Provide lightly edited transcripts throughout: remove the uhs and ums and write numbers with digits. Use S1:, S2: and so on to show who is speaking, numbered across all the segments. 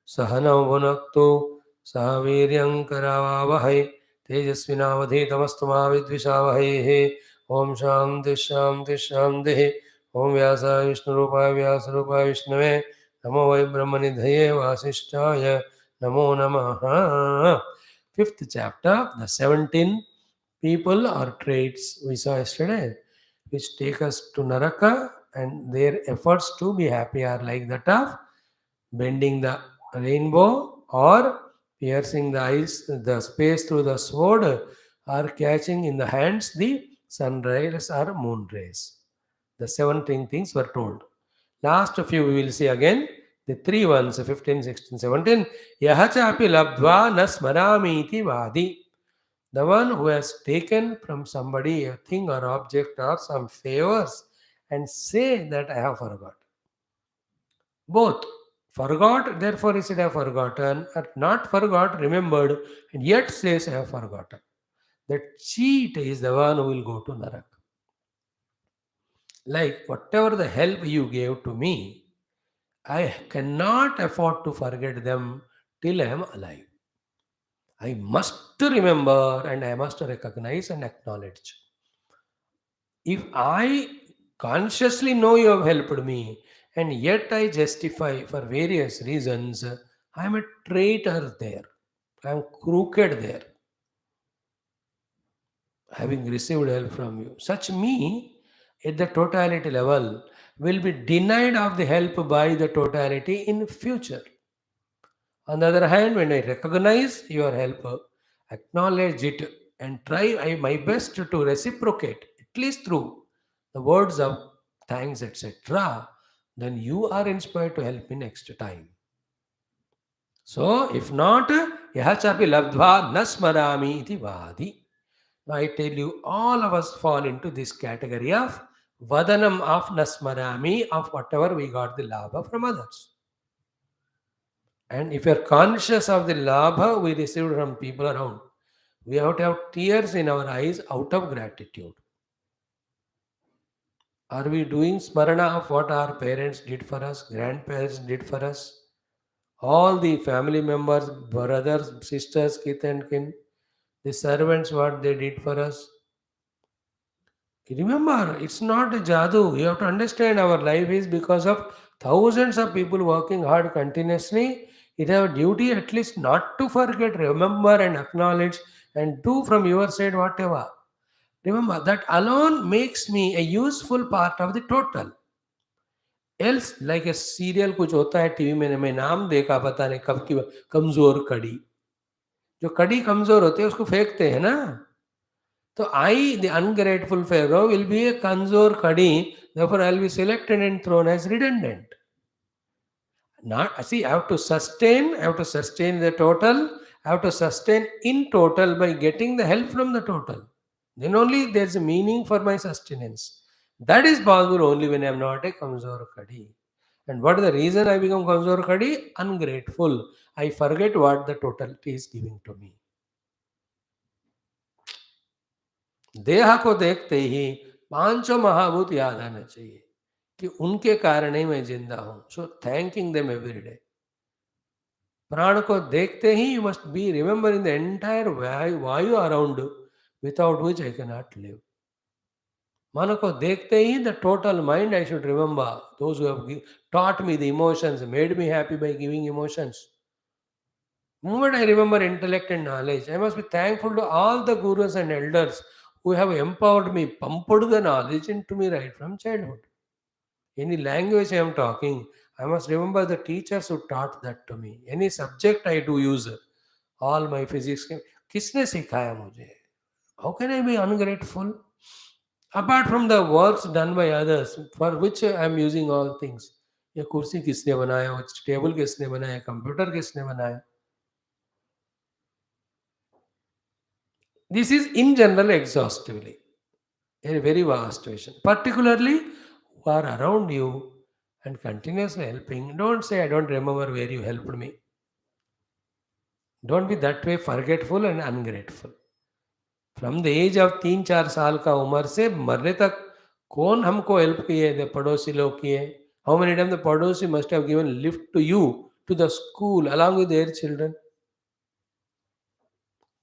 S1: सहनौ भुनक्तु सह वीर्यं करवावहै तेजस्विनावधीतमस्तु मा विद्विषावहैः। ओम शांति शांति शांति। ओम व्यासाय विष्णुरूपाय व्यासरूपाय विष्णवे नमो वै ब्रह्मनिधये वासिष्ठाय नमो नमः। Fifth chapter, the 17 people or traits we saw yesterday, which take us to Naraka, and their efforts to be happy are like that of bending the rainbow or piercing the ice, the space through the sword, or catching in the hands the sunrise or moon rays. The 17 things were told. Last few we will see again. The three ones, 15, 16, 17. Yahachapi labdva na smarami iti vadi. The one who has taken from somebody a thing or object or some favors and say that I have forgot. Both. Forgot, therefore he said I have forgotten, or not forgot, remembered, and yet says I have forgotten. That cheat is the one who will go to Narak. Like whatever the help you gave to me, I cannot afford to forget them till I am alive. I must remember and I must recognize and acknowledge. If I consciously know you have helped me and yet I justify for various reasons, I am a traitor there. I am crooked there, having received help from you. Such me, at the totality level, will be denied of the help by the totality in future. On the other hand, when I recognize your help, acknowledge it, and try my best to reciprocate, at least through the words of thanks, etc., then you are inspired to help me next time. So, if not, yahachapi labdva nasmarami iti vadi. Now, I tell you, all of us fall into this category of vadanam of nasmarami, of whatever we got the labha from others. And if you are conscious of the labha we received from people around, we have to have tears in our eyes out of gratitude. Are we doing smarana of what our parents did for us, grandparents did for us, all the family members, brothers, sisters, kith and kin, the servants, what they did for us? Remember, it's not a jadoo. You have to understand our life is because of thousands of people working hard continuously. It have a duty at least not to forget, remember and acknowledge and do from your side whatever. Remember, that alone makes me a useful part of the total. Else, like a serial कुछ होता है TV में, मैं नाम देखा पता नहीं कब की, कमजोर कड़ी, जो कड़ी कमजोर होते हैं उसको फेंकते हैं ना. So I, the ungrateful Pharaoh, will be a Kanzor Kadi, therefore I will be selected and thrown as redundant. Not see, I have to sustain the total, I have to sustain in total by getting the help from the total. Then only there is a meaning for my sustenance. That is possible only when I am not a Kamzor Kadi. And what is the reason I become Kamzor Kadi? Ungrateful. I forget what the totality is giving to me. देह को देखते ही पांचों महाभूत याद आना चाहिए कि उनके कारण ही मैं जिंदा हूं. So thanking them every day. प्राण को देखते ही you must be remembering the entire वायु around without which I can not live. मन को देखते ही the total mind I should remember those who have taught me the emotions, made me happy by giving emotions. Moment I remember intellect and knowledge, I must be thankful to all the gurus and elders who have empowered me, pumped the knowledge into me right from childhood. Any language I am talking, I must remember the teachers who taught that to me. Any subject I do use, all my physics, किसने सिखाया मुझे? How can I be ungrateful? Apart from the works done by others, for which I am using all things. ये कुर्सी किसने बनाया, वो table किसने बनाया, कंप्यूटर किसने बनाया? This is in general exhaustively a very vast vision. Particularly who are around you and continuously helping. Don't say, I don't remember where you helped me. Don't be that way forgetful and ungrateful. From the age of 3-4 साल का उम्र से मरने तक कौन हमको help किए? The पड़ोसी लोग किए. How many times the पड़ोसी must have given lift to you to the school along with their children.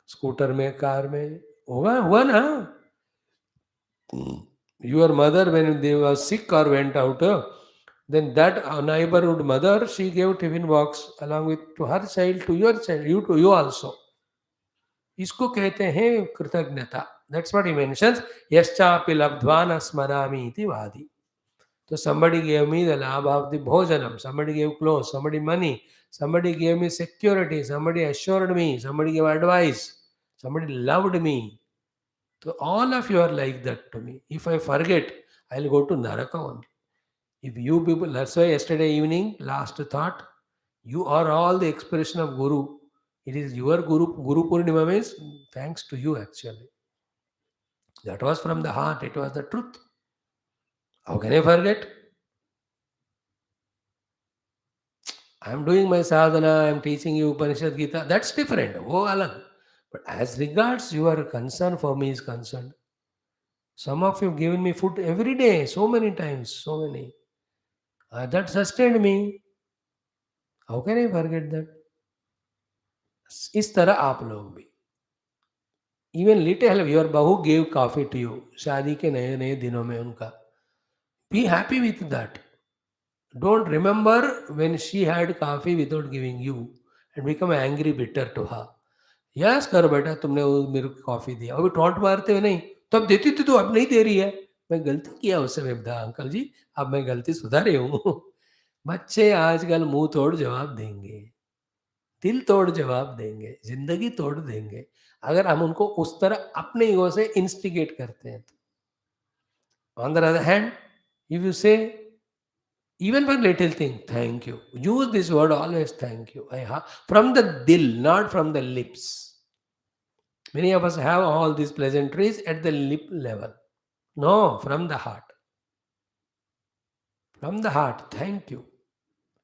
S1: Scooter में, कार में, हुआ हुआ ना. Your mother, when they were sick or went out, then that neighborhood mother, she gave tiffin box along with to her child, to your child, you to you also. इसको कहते हैं कृतज्ञता. That's what he mentions. यश्चापि लब्ध्वा न स्मरामि इति वादी. So somebody gave me the labh of the bhojanam, somebody gave clothes, somebody money, somebody gave me security, somebody assured me, somebody gave advice, somebody loved me. So all of you are like that to me. If I forget, I'll go to Naraka only. If you people, that's why yesterday evening, last thought, you are all the expression of Guru. It is your Guru. Guru Purnima means thanks to you actually. That was from the heart. It was the truth. How can I forget? I am doing my sadhana. I am teaching you Upanishad Gita. That's different. Oh, alag. But as regards your concern for me is concerned, some of you have given me food every day, so many times, so many. That sustained me. How can I forget that? इस तरह आप लोग भी. Even little, your bahu gave coffee to you. शादी के नए नए दिनों में उनका. Be happy with that. Don't remember when she had coffee without giving you and become angry, bitter to her. Yes करो बेटा, तुमने वो मेरे को कॉफ़ी दिया. अभी टॉन्ट मारते हुए नहीं, तब देती थी तो अब नहीं दे रही है. मैं गलती किया उस समय, बता अंकल जी, अब मैं गलती सुधारे हूँ. बच्चे आजकल मुंह तोड़ जवाब देंगे, दिल तोड़ जवाब देंगे, जिंदगी तोड़ देंगे अगर हम उनको उस तरह अपने ईगो से इंस्टिगेट करते हैं. तो on the other hand, if you से even for little thing, thank you, use this word always, thank you, from the dil, not from the lips. Many of us have all these pleasantries at the lip level. No, from the heart. From the heart, thank you.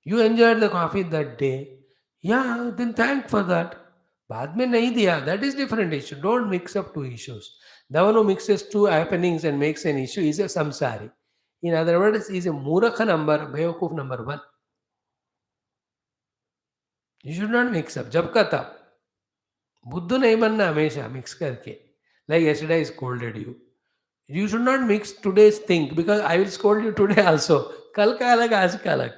S1: You enjoyed the coffee that day. Yeah, then thank for that. बाद में नहीं दिया, that is different issue. Don't mix up two issues. The one who mixes two happenings and makes an issue is a samsari. In other words, is a मूर्ख number, बेवकूफ number one. You should not mix up. जब का तब. बुद्धू नहीं बनना हमेशा mix करके. Like yesterday I scolded you. You should not mix today's thing because I will scold you today also. कल का अलग, आज का अलग.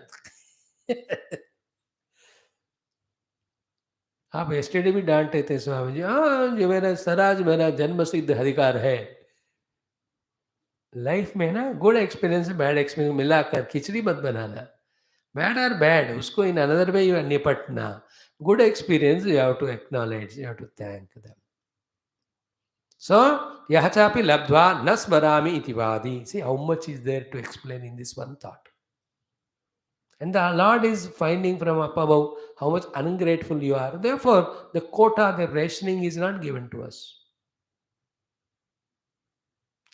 S1: आप yesterday भी डांटे थे स्वामी जी. हाँ, ये मेरा स्वराज मेरा जन्म सिद्ध अधिकार है. लाइफ में ना गुड एक्सपीरियंस बैड एक्सपीरियंस मिलाकर खिचड़ी मत बनाना. बैड आर बैड, उसको इन अनदर वे यू निपटना. Good experience you have to acknowledge, you have to thank them. So, यह चापि लब्ध्वा न स्मरामि इति वादी. See how much is there to explain in this one thought. And the Lord is finding from up above how much ungrateful you are. Therefore, the quota, the rationing is not given to us.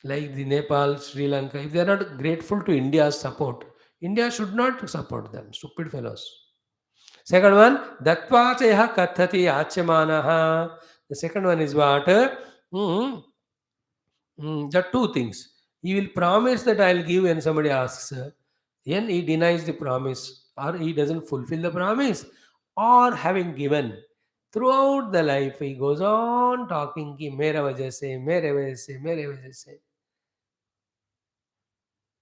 S1: Like the Nepal, Sri Lanka, if they are not grateful to India's support, India should not support them. Stupid fellows. Second one, Dattva cheha kathati achyamanaha. The second one is what? There are two things. He will promise that I'll give when somebody asks. Then he denies the promise or he doesn't fulfill the promise. Or having given, throughout the life he goes on talking कि मेरा वजह से, मेरे वजह से, मेरे वजह से.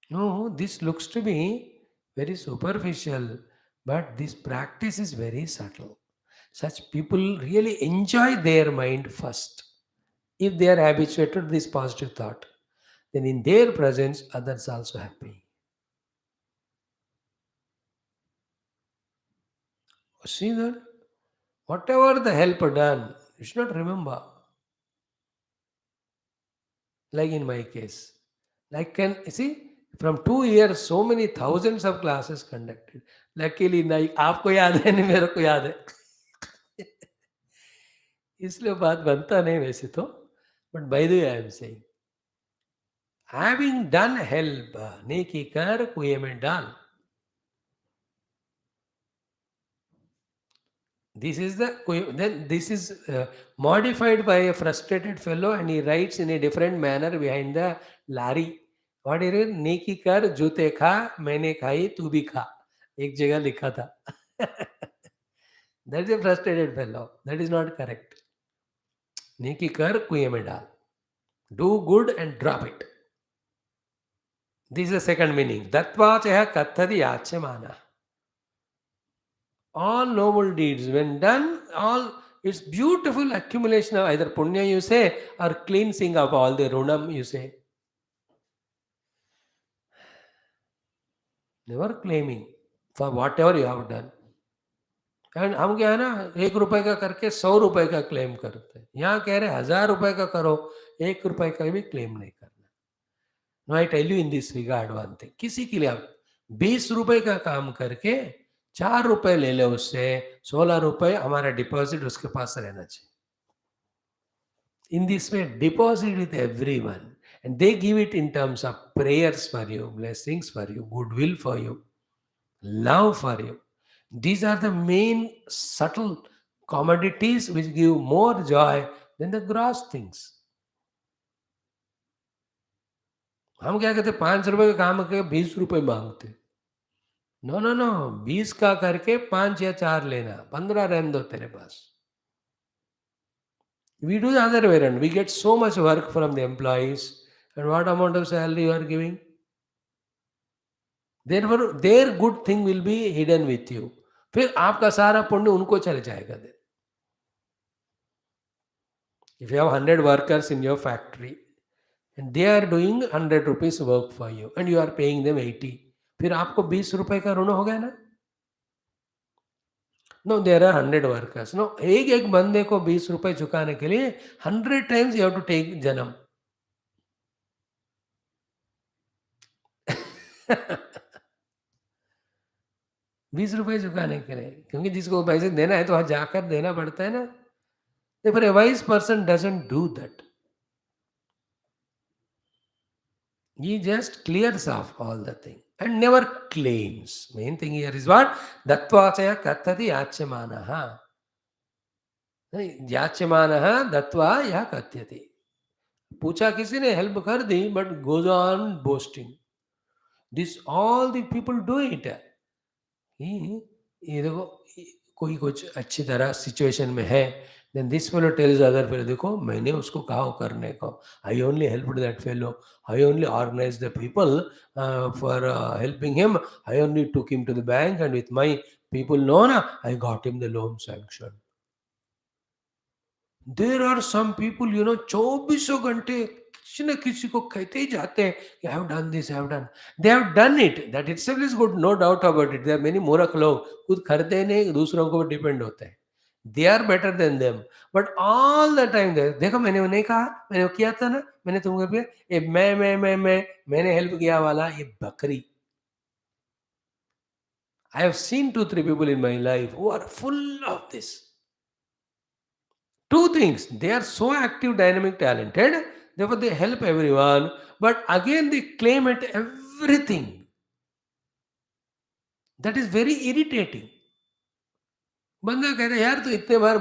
S1: No, this looks to be very superficial, but this practice is very subtle. Such people really enjoy their mind first. If they are habituated to this positive thought, then in their presence, others also happy. See that? Whatever the help done, you should not remember. Like in my case. Like can see, from 2 years, so many thousands of classes conducted. Luckily, नहीं आपको याद है नहीं मेरे को याद है. इसलिए बात बनता नहीं वैसे तो. But by the way, I am saying, having done help, नेकी कर कुएं में डाल. This is the then this is modified by a frustrated fellow and he writes in a different manner behind the lari. What is it? नेकी कर जूते खा मैंने खाई तू भी खा. एक जगह लिखा था. That is a frustrated fellow. That is not correct. Neki kar kuएं में डाल. Do good and drop it. This is the second meaning. Datvachaya kathati yachyamana. All noble deeds, when done, all it's beautiful accumulation of either punya you say or cleansing of all the runam you say. Never claiming for whatever you have done. And हम क्या है ना, 1 रुपए का करके 100 रुपए का claim करते हैं. यहाँ कह रहे 1000 रुपए का करो, 1 रुपए का भी क्लेम नहीं करना. No I tell you in this regard one thing. किसी के लिए आप 20 रुपए का काम करके 4 रुपए ले ले, उससे 16 रुपए हमारा डिपॉजिट उसके पास रहना चाहिए. In this way, deposit with everyone, and they give it in terms of prayers for you, blessings for you, goodwill for you, love for you. These are the main subtle commodities which give more joy than the gross things. हम क्या कहते, 5 रुपए का काम करके 20 रुपए मांगते. No no no, 20 का करके 5 या 4 लेना, 15 रहने दो तेरे पास. We do the other way around. We get so much work from the employees, and what amount of salary you are giving? Therefore, their good thing will be hidden with you. फिर आपका सारा पुण्य उनको चले जाएगा. If you have 100 workers in your factory and they are doing 100 rupees work for you and you are paying them 80, फिर आपको 20 रुपए का ऋण हो गया ना. No, there are 100 workers. No, एक एक बंदे को 20 रुपए चुकाने के लिए 100 times you have to take जन्म. 20 रुपए चुकाने के लिए, क्योंकि जिसको पैसे देना है तो वहां जाकर देना पड़ता है ना. Therefore, a wise person doesn't do that. He just clears off all the thing and never claims. Main thing here is what? Datvachaya kathati yachyamanaha. Yachyamanaha datva ya katyati. पूछा किसी ने, हेल्प कर दी, but goes on boasting. This all the people do it. ये देखो, कोई कुछ अच्छी तरह सिचुएशन में है, then this fellow tells other fellow, देखो मैंने उसको कहा वो करने को, I only helped that fellow, I only organized the people for helping him, I only took him to the bank and with my people known, I got him the loan sanctioned. There are some people, 24 घंटे किसी न किसी को कहते ही जाते हैं कि I have done this, I have done. They have done it. That itself is good, no doubt about it. There are many मूर्ख लोग खुद करते नहीं, दूसरों को डिपेंड होते हैं. They are better than them. But all the time, देखो मैंने उन्हें कहा, मैंने वो किया था ना, मैंने तुमको किया, ये मैंने हेल्प किया वाला, ये बकरी. I have seen 2-3 people in my life who are full of this. Two things, they are so active, dynamic, talented, therefore they help everyone, but again they claim at everything. That is very irritating. बंदा कहता है, यार तो इतने बार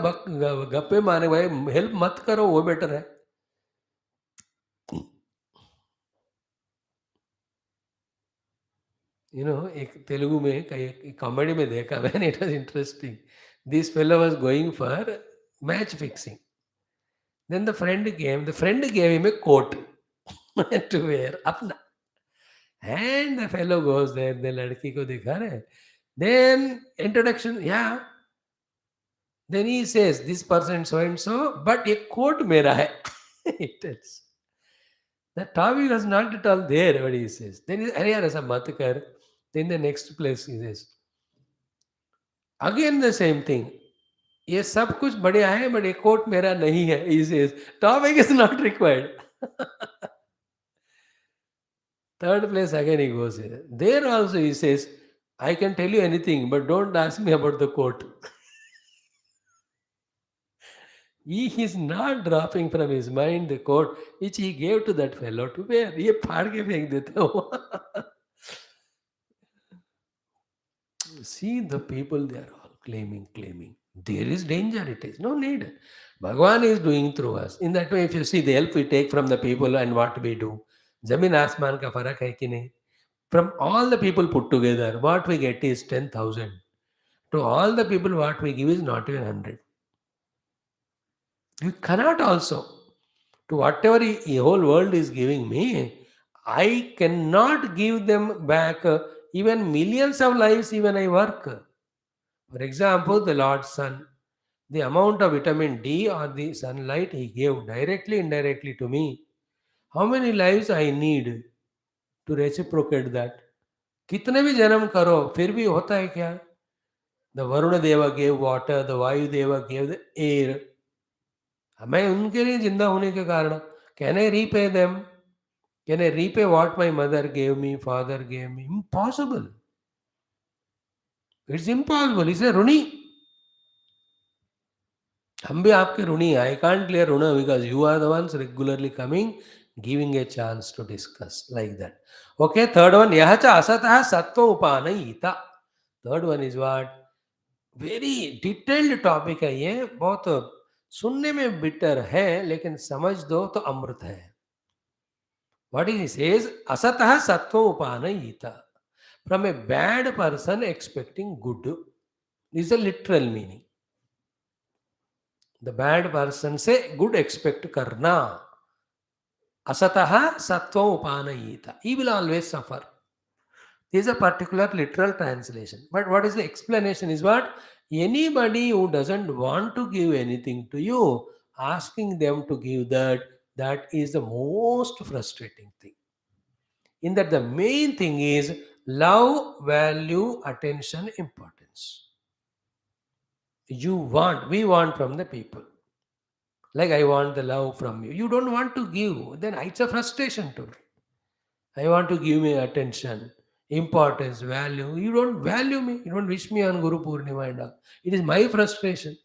S1: गप्पे मारे भाई, help मत करो, वो बेटर है. एक तेलुगु में कई कॉमेडी में देखा मैंने, it was interesting. This fellow was going for match fixing. Then the friend gave him a coat to wear अपना. And the fellow goes there, the लड़की को दिखा रहे. Then introduction, yeah. Then he says, this person so and so, but ये coat मेरा है. He tells. The topic was not at all there, what he says. Then he says, अरे यार ऐसा मत कर. Then the next place he says, again the same thing. ये सब कुछ बढ़िया है, बट ये कोट मेरा नहीं है. He says, topic is not required. Third place again he goes here. There also he says, I can tell you anything, but don't ask me about the coat. He is not dropping from his mind the coat which he gave to that fellow to wear. ये फाड़ के फेंक देते हो. See the people, they are all claiming. There is danger, it is no need. Bhagavan is doing through us. In that way, if you see the help we take from the people and what we do, Zamin Asman ka farak hai ki nahi? From all the people put together, what we get is 10,000. To all the people, what we give is not even 100. You cannot also. To whatever the whole world is giving me, I cannot give them back even millions of lives even I work. For example, the Lord's Sun, the amount of vitamin D or the sunlight He gave directly, indirectly to me. How many lives I need to reciprocate that? कितने भी जन्म करो फिर भी होता है क्या? The Varuna Deva gave water, the Vayu Deva gave the air. मैं उनके लिए जिंदा होने के कारण, can I repay them? Can I repay what my mother gave me, father gave me? Impossible. It's impossible. It's a runi. हम भी आपके ऋणी हैं. I can't clear ऋण because you are the ones regularly coming, giving a chance to discuss like that. Okay, third one, यह च असतः सत्व उपानयिता. Third one is what? Very detailed topic है ये. बहुत सुनने में bitter है लेकिन समझ दो तो अमृत है. What he says, asatah sattva upanayita. From a bad person expecting good. This is a literal meaning. The bad person say good expect karna. Asatah sattva upanayita. He will always suffer. This is a particular literal translation. But what is the explanation is what? Anybody who doesn't want to give anything to you, asking them to give that, that is the most frustrating thing. In that the main thing is love, value, attention, importance. We want from the people. Like I want the love from you. You don't want to give, then it's a frustration to me. I want to give me attention, importance, value. You don't value me. You don't wish me on Guru Purnima and all. It is my frustration.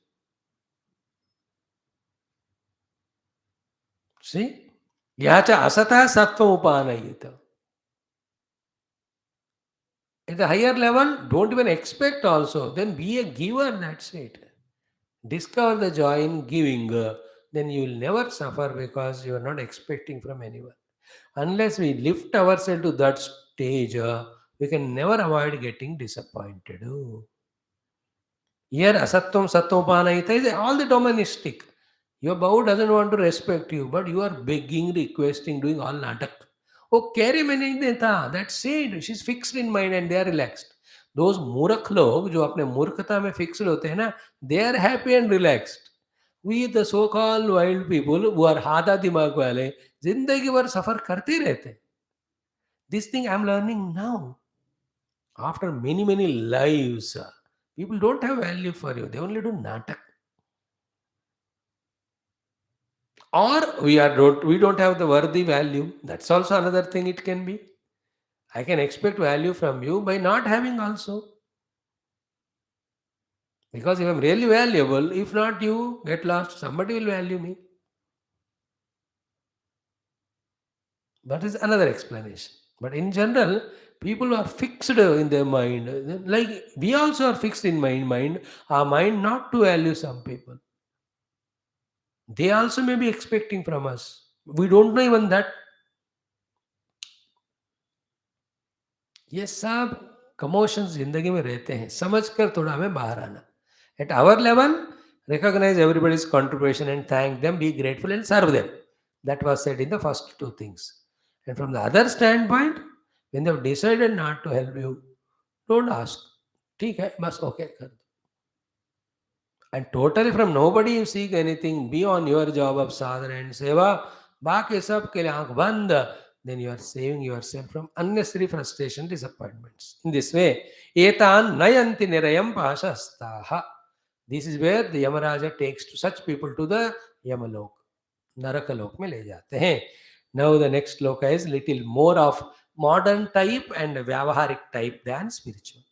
S1: See? Yacha asata sattva upanayita. At the higher level, don't even expect also. Then be a giver, that's it. Discover the joy in giving. Then you will never suffer because you are not expecting from anyone. Unless we lift ourselves to that stage, we can never avoid getting disappointed. Here, asatvam sattvapanayita is all the doministic. Your bow doesn't want to respect you, but you are begging, requesting, doing all natak. Oh, carry many deta. That's it. She's fixed in mind and they are relaxed. Those मूर्ख लोग जो अपने मूर्खता में fixed होते हैं ना, they are happy and relaxed. We the so called wild people who are हादा दिमाग वाले जिंदगी भर सफर करते रहते हैं. This thing I'm learning now after many lives. People don't have value for you. They only do natak. Or we don't have the worthy value. That's also another thing it can be. I can expect value from you by not having also. Because if I'm really valuable, if not you get lost, somebody will value me. That is another explanation. But in general, people are fixed in their mind. Like we also are fixed in mind, our mind not to value some people. They also may be expecting from us. We don't know even that. ये सब कमोशंस जिंदगी में रहते हैं. समझकर थोड़ा हमें बाहर आना. At our level, recognize everybody's contribution and thank them, be grateful and serve them. That was said in the first two things. And from the other standpoint, when they have decided not to help you, don't ask. ठीक है, बस okay कर दो. And totally from nobody you seek anything, be on your job of sadhana and seva. बाकी सब के लिए आंख बंद. Then you are saving yourself from unnecessary frustration, disappointments. In this way, etan nayanti nirayam pashastaha. This is where the Yamaraja takes to such people to the Yamalok. Narakalok में ले जाते हैं. Now the next sloka is little more of modern type and vyavaharik type than spiritual.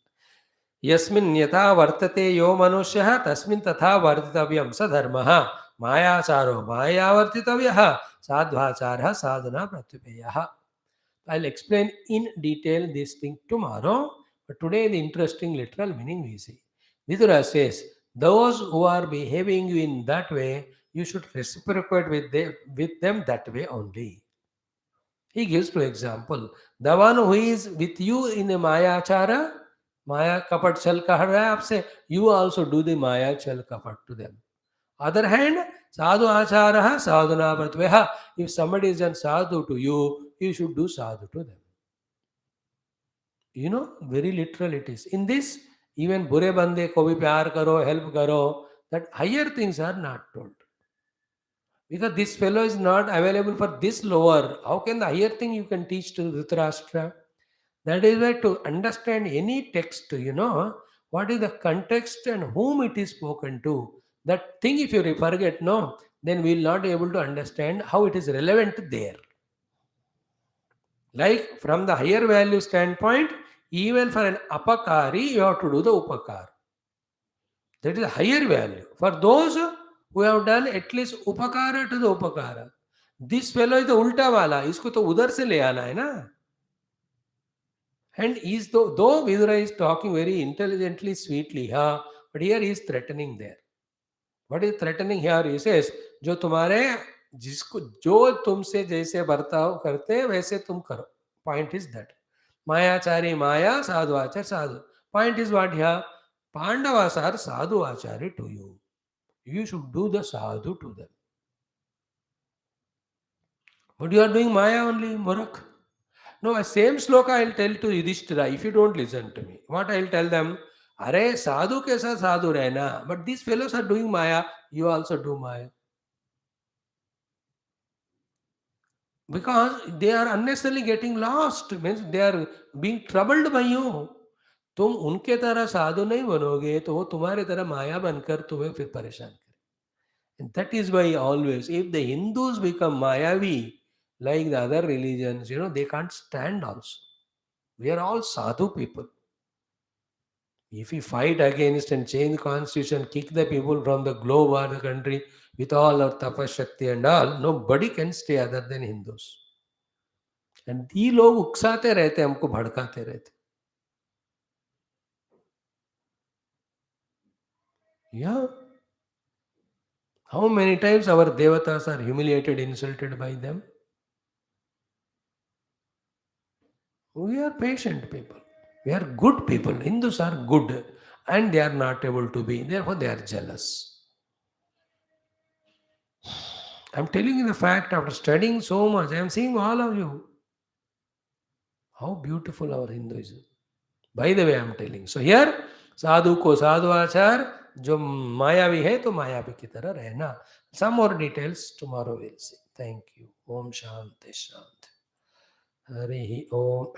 S1: यस्मिन् यथा वर्तते यो मनुष्यः तस्मिन् तथा वर्तितव्यं स धर्मः मायाचारो मायावर्तितव्यः साध्वाचारः साधना प्रत्युपेयः. I'll explain in detail this thing tomorrow, but today the interesting literal meaning we see. Vidura says, those who are behaving in that way, you should reciprocate with them that way only. He gives two example. The one who is with you in a mayachara, माया कपट छल कर रहा है आपसे, you also do the maya chal kapat to them. Other hand, sadhu achara sadhuna pratveha. If somebody is done sadhu to you, you should do sadhu to them. Very literal it is. In this, even bure bande ko bhi pyar karo, help karo, that higher things are not told. Because this fellow is not available for this lower. How can the higher thing you can teach to Dhritarashtra? That is why to understand any text, what is the context and whom it is spoken to. That thing, if you forget, no, then we will not be able to understand how it is relevant there. Like from the higher value standpoint, even for an apakari, you have to do the upakar. That is a higher value. For those who have done at least upakara to the upakara. This fellow is the ulta wala. इसको तो उधर से ले आना है ना. And though Vidura is talking very intelligently, sweetly, but here he is threatening there. What is threatening here? He says, जो तुमसे जैसे बर्ताव करते हैं वैसे तुम करो. Point is that. Mayachari Maya, sadhu achar sadhu. Point is what here? Pandavas are sadhu achari to you. You should do the sadhu to them. But you are doing Maya only, Murak. No, same sloka I'll tell to Yudhishthira if you don't listen to me. What I'll tell them? Are sadhu ke saath sadhu rehna. But these fellows are doing Maya. You also do Maya. Because they are unnecessarily getting lost. Means they are being troubled by you. तुम उनके तरह साधु नहीं बनोगे तो वो तुम्हारे तरह माया बनकर तुम्हें फिर परेशान करें. And that is why always, if the Hindus become Mayavi, like the other religions, they can't stand also. We are all sadhu people. If we fight against and change the constitution, kick the people from the globe or the country with all our tapashakti and all, nobody can stay other than Hindus. And ये लोग उकसाते रहते, हमको भड़काते रहते. Yeah. How many times our devatas are humiliated, insulted by them? We are patient people. We are good people. Hindus are good and they are not able to be. Therefore, they are jealous. I'm telling you the fact after studying so much. I am seeing all of you. How beautiful our Hinduism. By the way, I am telling. So here, sadhu ko sadhu achar, जो मायावी है तो मायावी की तरह रहना. Some more details tomorrow we'll see. Thank you. Om Shanti Shanti. Harihi Om.